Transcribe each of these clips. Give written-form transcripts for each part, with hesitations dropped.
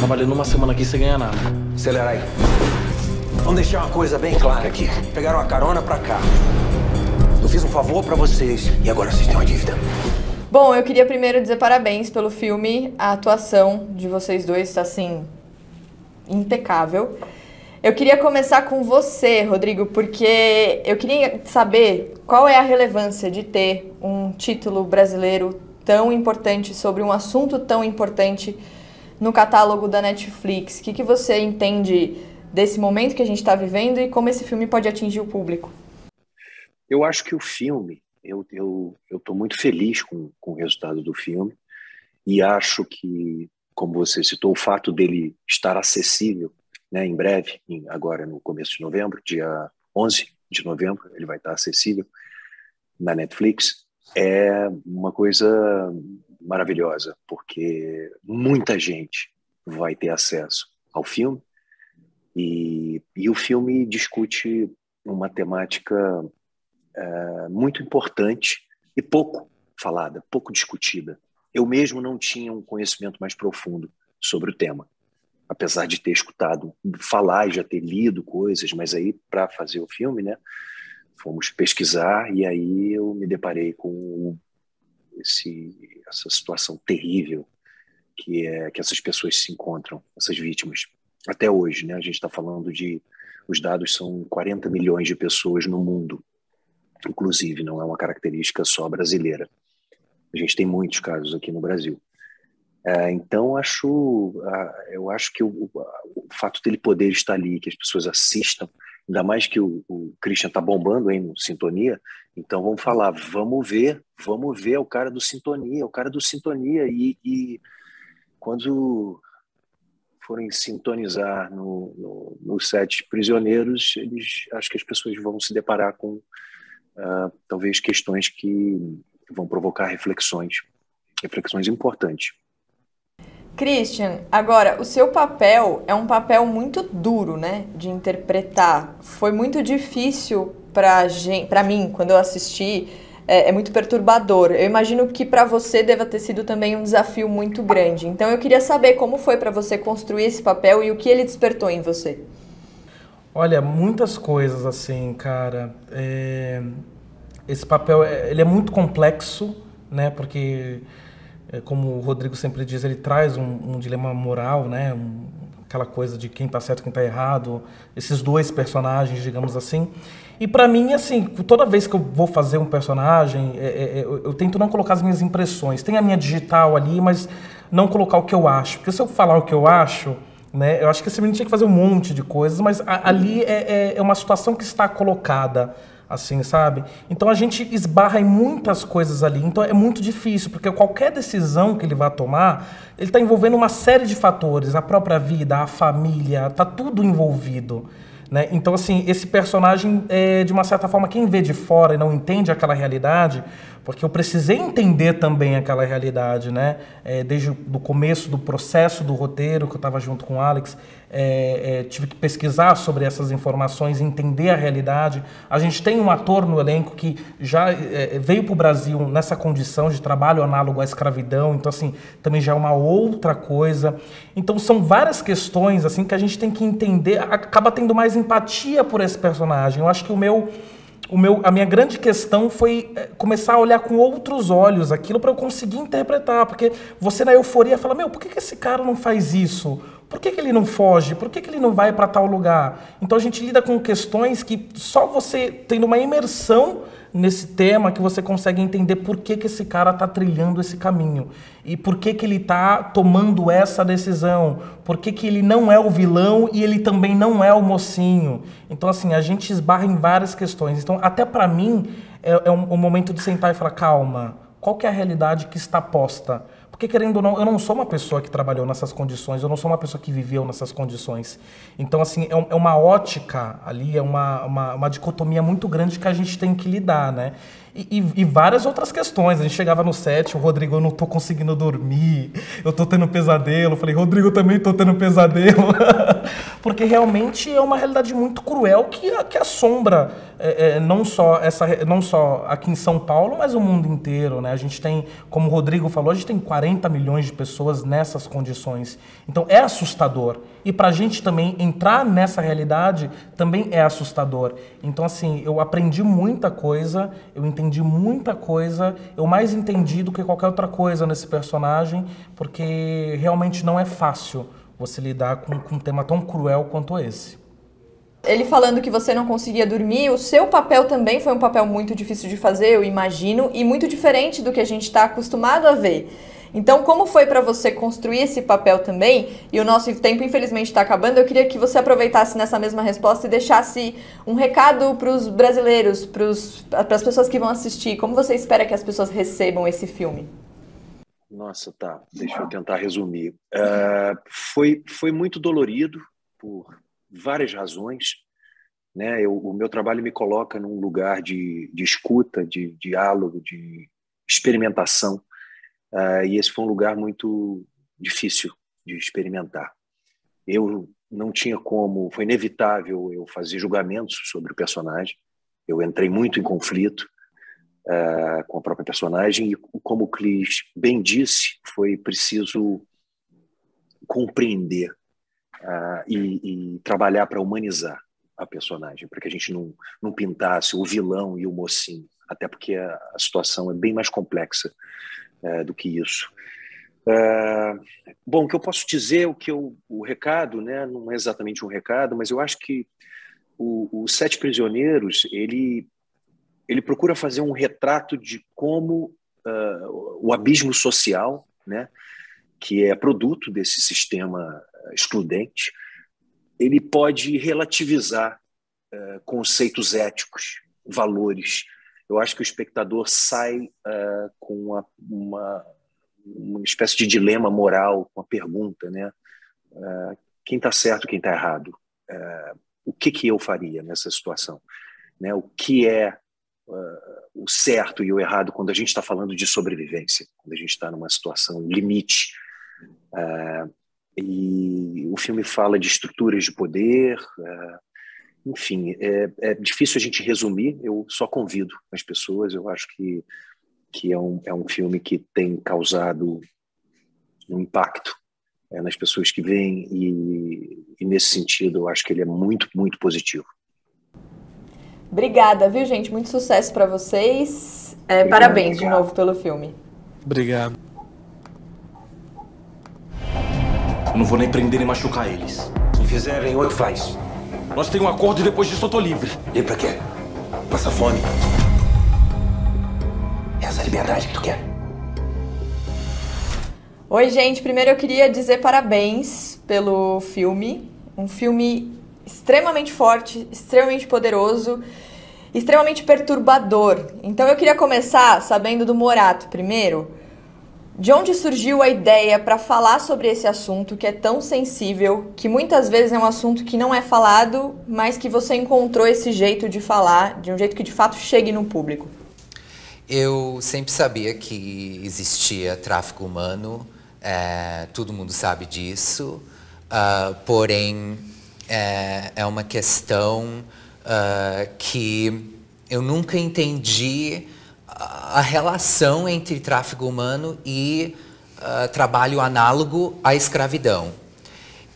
trabalhando uma semana aqui sem ganhar nada. Acelera aí. Vamos deixar uma coisa bem clara aqui. Pegaram uma carona pra cá. Eu fiz um favor pra vocês e agora vocês têm uma dívida. Bom, eu queria primeiro dizer parabéns pelo filme. A atuação de vocês dois está, assim, impecável. Eu queria começar com você, Rodrigo, porque eu queria saber qual é a relevância de ter um título brasileiro tão importante sobre um assunto tão importante no catálogo da Netflix. O que você entende desse momento que a gente está vivendo e como esse filme pode atingir o público? Eu acho que o filme, eu estou muito feliz com o resultado do filme e acho que, como você citou, o fato dele estar acessível, né, em breve, agora no começo de novembro, dia 11 de novembro, ele vai estar acessível na Netflix, é uma coisa maravilhosa, porque muita gente vai ter acesso ao filme e o filme discute uma temática muito importante e pouco falada, pouco discutida. Eu mesmo não tinha um conhecimento mais profundo sobre o tema, apesar de ter escutado falar e já ter lido coisas, mas aí para fazer o filme, né, fomos pesquisar e aí eu me deparei com essa situação terrível que essas pessoas se encontram, essas vítimas, até hoje, né? A gente está falando os dados são 40 milhões de pessoas no mundo, inclusive, não é uma característica só brasileira. A gente tem muitos casos aqui no Brasil. Então, eu acho que o fato dele poder estar ali, que as pessoas assistam, ainda mais que o Christian está bombando aí no Sintonia, então vamos falar, vamos ver o cara do Sintonia, e quando forem sintonizar no set Prisioneiros, acho que as pessoas vão se deparar com talvez questões que vão provocar reflexões importantes. Christian, agora, o seu papel é um papel muito duro, né, de interpretar. Foi muito difícil para mim, quando eu assisti, é muito perturbador. Eu imagino que para você deva ter sido também um desafio muito grande. Então eu queria saber como foi para você construir esse papel e o que ele despertou em você. Olha, muitas coisas assim, cara. Esse papel, ele é muito complexo, né, porque... como o Rodrigo sempre diz, ele traz um dilema moral, né? Aquela coisa de quem tá certo e quem tá errado, esses dois personagens, digamos assim. E para mim, assim, toda vez que eu vou fazer um personagem, eu tento não colocar as minhas impressões. Tem a minha digital ali, mas não colocar o que eu acho. Porque se eu falar o que eu acho, né? Eu acho que esse menino tinha que fazer um monte de coisas, mas ali é uma situação que está colocada, assim, sabe? Então a gente esbarra em muitas coisas ali, então é muito difícil, porque qualquer decisão que ele vai tomar, ele está envolvendo uma série de fatores, a própria vida, a família, tá tudo envolvido, né? Então, assim, esse personagem, de uma certa forma, quem vê de fora e não entende aquela realidade, porque eu precisei entender também aquela realidade, né? Desde o começo do processo do roteiro, que eu estava junto com o Alex, tive que pesquisar sobre essas informações, entender a realidade. A gente tem um ator no elenco que já veio para o Brasil nessa condição de trabalho análogo à escravidão, então, assim, também já é uma outra coisa. Então, são várias questões, assim, que a gente tem que entender, acaba tendo mais empatia por esse personagem. Eu acho que a minha grande questão foi começar a olhar com outros olhos aquilo para eu conseguir interpretar, porque você na euforia fala, por que esse cara não faz isso? Por que ele não foge? Por que ele não vai para tal lugar? Então a gente lida com questões que só você tendo uma imersão nesse tema que você consegue entender por que esse cara está trilhando esse caminho e por que ele está tomando essa decisão, por que ele não é o vilão e ele também não é o mocinho. Então, assim, a gente esbarra em várias questões. Então, até para mim, é um momento de sentar e falar, calma, qual que é a realidade que está posta? Porque, querendo ou não, eu não sou uma pessoa que trabalhou nessas condições, eu não sou uma pessoa que viveu nessas condições. Então, assim, é uma ótica ali, é uma dicotomia muito grande que a gente tem que lidar, né? E várias outras questões. A gente chegava no set, o Rodrigo, eu não tô conseguindo dormir, eu tô tendo pesadelo. Eu falei, Rodrigo, eu também tô tendo pesadelo. Porque realmente é uma realidade muito cruel que assombra não só aqui em São Paulo, mas o mundo inteiro, né? A gente tem, como o Rodrigo falou, a gente tem 40 milhões de pessoas nessas condições. Então é assustador. E pra gente também entrar nessa realidade também é assustador. Então, assim, eu aprendi muita coisa, eu entendi muita coisa, eu mais entendi do que qualquer outra coisa nesse personagem, porque realmente não é fácil você lidar com um tema tão cruel quanto esse. Ele falando que você não conseguia dormir, o seu papel também foi um papel muito difícil de fazer, eu imagino, e muito diferente do que a gente está acostumado a ver. Então, como foi para você construir esse papel também? E o nosso tempo, infelizmente, está acabando. Eu queria que você aproveitasse nessa mesma resposta e deixasse um recado para os brasileiros, para as pessoas que vão assistir. Como você espera que as pessoas recebam esse filme? Nossa, tá. Deixa eu tentar resumir. Foi muito dolorido por várias razões, né? O meu trabalho me coloca num lugar de escuta, de diálogo, de experimentação, e esse foi um lugar muito difícil de experimentar. Eu não tinha como, foi inevitável eu fazer julgamentos sobre o personagem. Eu entrei muito em conflito com a própria personagem e, como o Clis bem disse, foi preciso compreender e trabalhar para humanizar a personagem, para que a gente não pintasse o vilão e o mocinho, até porque a situação é bem mais complexa do que isso. Bom, o que eu posso dizer, o recado, né, não é exatamente um recado, mas eu acho que o Sete Prisioneiros, ele procura fazer um retrato de como o abismo social, né, que é produto desse sistema excludente, ele pode relativizar conceitos éticos, valores. Eu acho que o espectador sai com uma espécie de dilema moral, uma pergunta, né? Quem está certo, quem está errado? O que eu faria nessa situação? Né? O que é o certo e o errado quando a gente está falando de sobrevivência, quando a gente está numa situação limite? E o filme fala de estruturas de poder, enfim, é difícil a gente resumir. Eu só convido as pessoas. Eu acho que é um filme que tem causado um impacto nas pessoas que veem, e nesse sentido eu acho que ele é muito, muito positivo. Obrigada, viu, gente? Muito sucesso para vocês. Parabéns de novo pelo filme. Obrigado. Eu não vou nem prender nem machucar eles. Se fizerem, outro faz. Nós temos um acordo e depois disso eu tô livre. E pra quê? Passa fome? Essa liberdade que tu quer? Oi, gente. Primeiro eu queria dizer parabéns pelo filme. Um filme extremamente forte, extremamente poderoso, extremamente perturbador. Então eu queria começar sabendo do Morato primeiro. De onde surgiu a ideia para falar sobre esse assunto que é tão sensível, que muitas vezes é um assunto que não é falado, mas que você encontrou esse jeito de falar, de um jeito que de fato chegue no público? Eu sempre sabia que existia tráfico humano, todo mundo sabe disso, porém é uma questão que eu nunca entendi a relação entre tráfico humano e trabalho análogo à escravidão.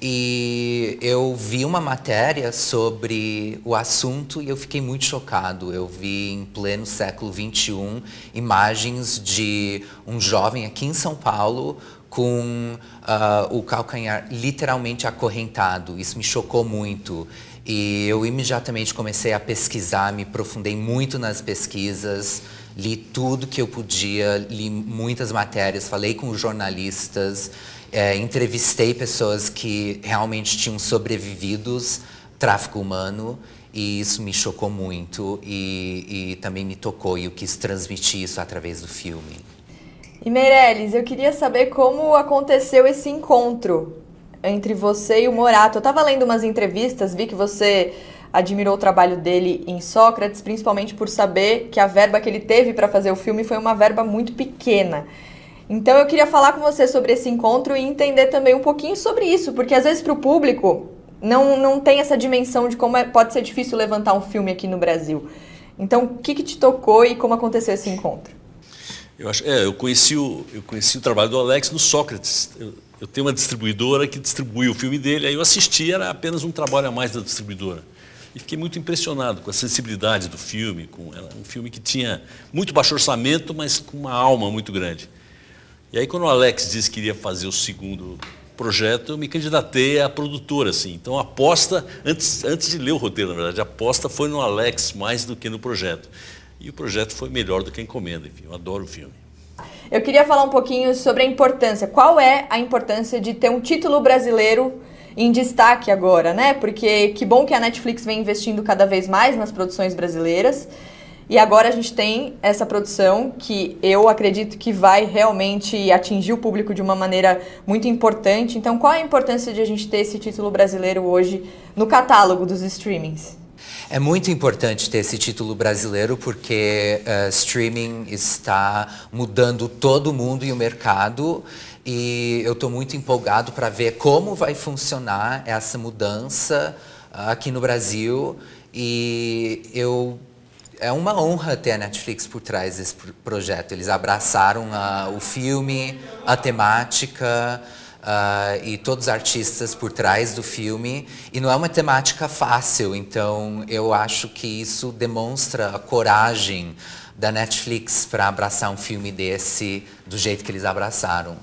E eu vi uma matéria sobre o assunto e eu fiquei muito chocado. Eu vi em pleno século XXI imagens de um jovem aqui em São Paulo com o calcanhar literalmente acorrentado. Isso me chocou muito. E eu imediatamente comecei a pesquisar, me aprofundei muito nas pesquisas, li tudo que eu podia, li muitas matérias, falei com jornalistas, entrevistei pessoas que realmente tinham sobrevivido ao tráfico humano, e isso me chocou muito e também me tocou, e eu quis transmitir isso através do filme. E Meirelles, eu queria saber como aconteceu esse encontro entre você e o Morato. Eu estava lendo umas entrevistas, vi que você admirou o trabalho dele em Sócrates, principalmente por saber que a verba que ele teve para fazer o filme foi uma verba muito pequena. Então eu queria falar com você sobre esse encontro e entender também um pouquinho sobre isso, porque às vezes para o público não tem essa dimensão de como pode ser difícil levantar um filme aqui no Brasil. Então, o que te tocou e como aconteceu esse encontro? Eu conheci o trabalho do Alex no Sócrates. Eu tenho uma distribuidora que distribuiu o filme dele, aí eu assisti, era apenas um trabalho a mais da distribuidora. E fiquei muito impressionado com a sensibilidade do filme, um filme que tinha muito baixo orçamento, mas com uma alma muito grande. E aí quando o Alex disse que iria fazer o segundo projeto, eu me candidatei à produtora, assim. Então a aposta, antes de ler o roteiro, na verdade, a aposta foi no Alex mais do que no projeto. E o projeto foi melhor do que a encomenda, enfim, eu adoro o filme. Eu queria falar um pouquinho sobre a importância. Qual é a importância de ter um título brasileiro em destaque agora, né? Porque que bom que a Netflix vem investindo cada vez mais nas produções brasileiras. E agora a gente tem essa produção que eu acredito que vai realmente atingir o público de uma maneira muito importante. Então, qual é a importância de a gente ter esse título brasileiro hoje no catálogo dos streamings? É muito importante ter esse título brasileiro porque streaming está mudando todo mundo e o mercado, e eu estou muito empolgado para ver como vai funcionar essa mudança aqui no Brasil, e é uma honra ter a Netflix por trás desse projeto. Eles abraçaram o filme, a temática, e todos os artistas por trás do filme, e não é uma temática fácil, então eu acho que isso demonstra a coragem da Netflix para abraçar um filme desse do jeito que eles abraçaram.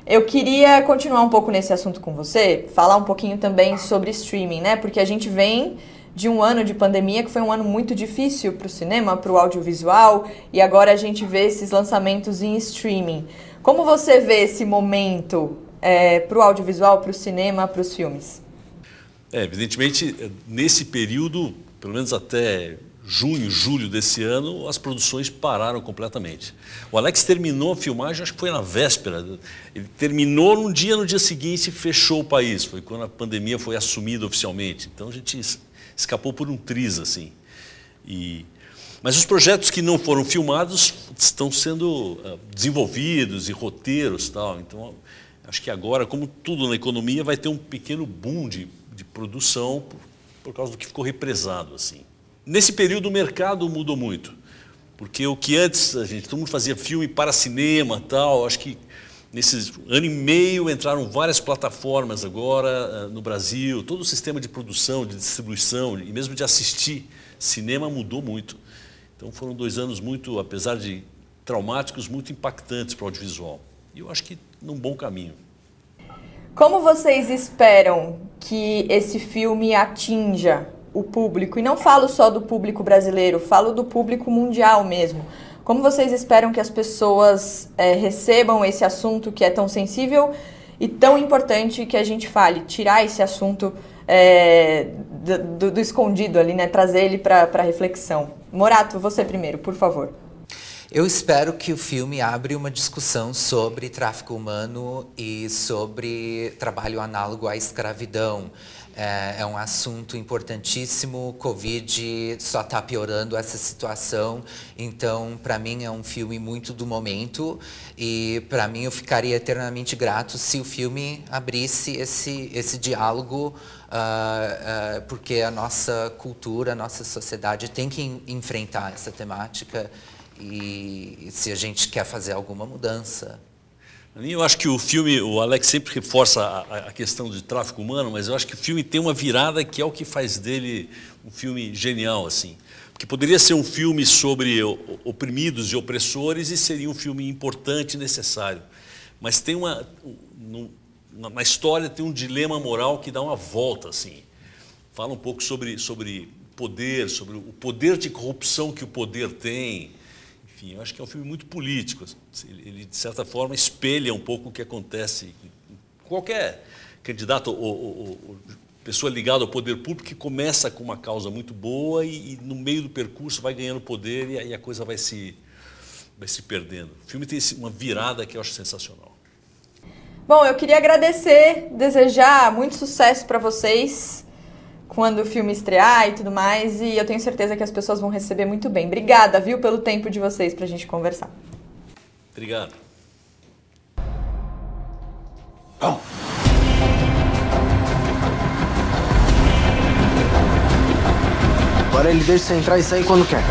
Eu queria continuar um pouco nesse assunto com você, falar um pouquinho também sobre streaming, né? Porque a gente vem de um ano de pandemia que foi um ano muito difícil para o cinema, para o audiovisual, e agora a gente vê esses lançamentos em streaming. Como você vê esse momento para o audiovisual, para o cinema, para os filmes? Evidentemente, nesse período, pelo menos até junho, julho desse ano, as produções pararam completamente. O Alex terminou a filmagem, acho que foi na véspera. Ele terminou no dia seguinte fechou o país. Foi quando a pandemia foi assumida oficialmente. Então a gente escapou por um triz, assim. Mas os projetos que não foram filmados estão sendo desenvolvidos e roteiros e tal. Então, acho que agora, como tudo na economia, vai ter um pequeno boom de produção por causa do que ficou represado, assim. Nesse período o mercado mudou muito, porque o que antes todo mundo fazia filme para cinema, tal. Acho que nesse ano e meio entraram várias plataformas agora no Brasil. Todo o sistema de produção, de distribuição e mesmo de assistir cinema mudou muito. Então foram 2 anos muito, apesar de traumáticos, muito impactantes para o audiovisual. E eu acho que num bom caminho. Como vocês esperam que esse filme atinja o público? E não falo só do público brasileiro, falo do público mundial mesmo. Como vocês esperam que as pessoas recebam esse assunto que é tão sensível e tão importante que a gente fale? Tirar esse assunto do escondido ali, né? Trazer ele para reflexão. Morato, você primeiro, por favor. Eu espero que o filme abra uma discussão sobre tráfico humano e sobre trabalho análogo à escravidão. É um assunto importantíssimo, o Covid só está piorando essa situação, então para mim é um filme muito do momento, e para mim eu ficaria eternamente grato se o filme abrisse esse diálogo, porque a nossa cultura, a nossa sociedade tem que enfrentar essa temática, e se a gente quer fazer alguma mudança. Eu acho que o filme, o Alex sempre reforça a questão de tráfico humano, mas eu acho que o filme tem uma virada que é o que faz dele um filme genial, assim. Porque poderia ser um filme sobre oprimidos e opressores e seria um filme importante e necessário. Mas tem na história tem um dilema moral que dá uma volta, assim. Fala um pouco sobre poder, sobre o poder de corrupção que o poder tem. Enfim, eu acho que é um filme muito político. Ele, de certa forma, espelha um pouco o que acontece. Qualquer candidato ou pessoa ligada ao poder público que começa com uma causa muito boa e no meio do percurso vai ganhando poder e aí a coisa vai se perdendo. O filme tem uma virada que eu acho sensacional. Bom, eu queria agradecer, desejar muito sucesso para vocês quando o filme estrear e tudo mais, e eu tenho certeza que as pessoas vão receber muito bem. Obrigada, viu, pelo tempo de vocês pra gente conversar. Obrigado. Vamos. ele deixa você entrar e sair quando quer.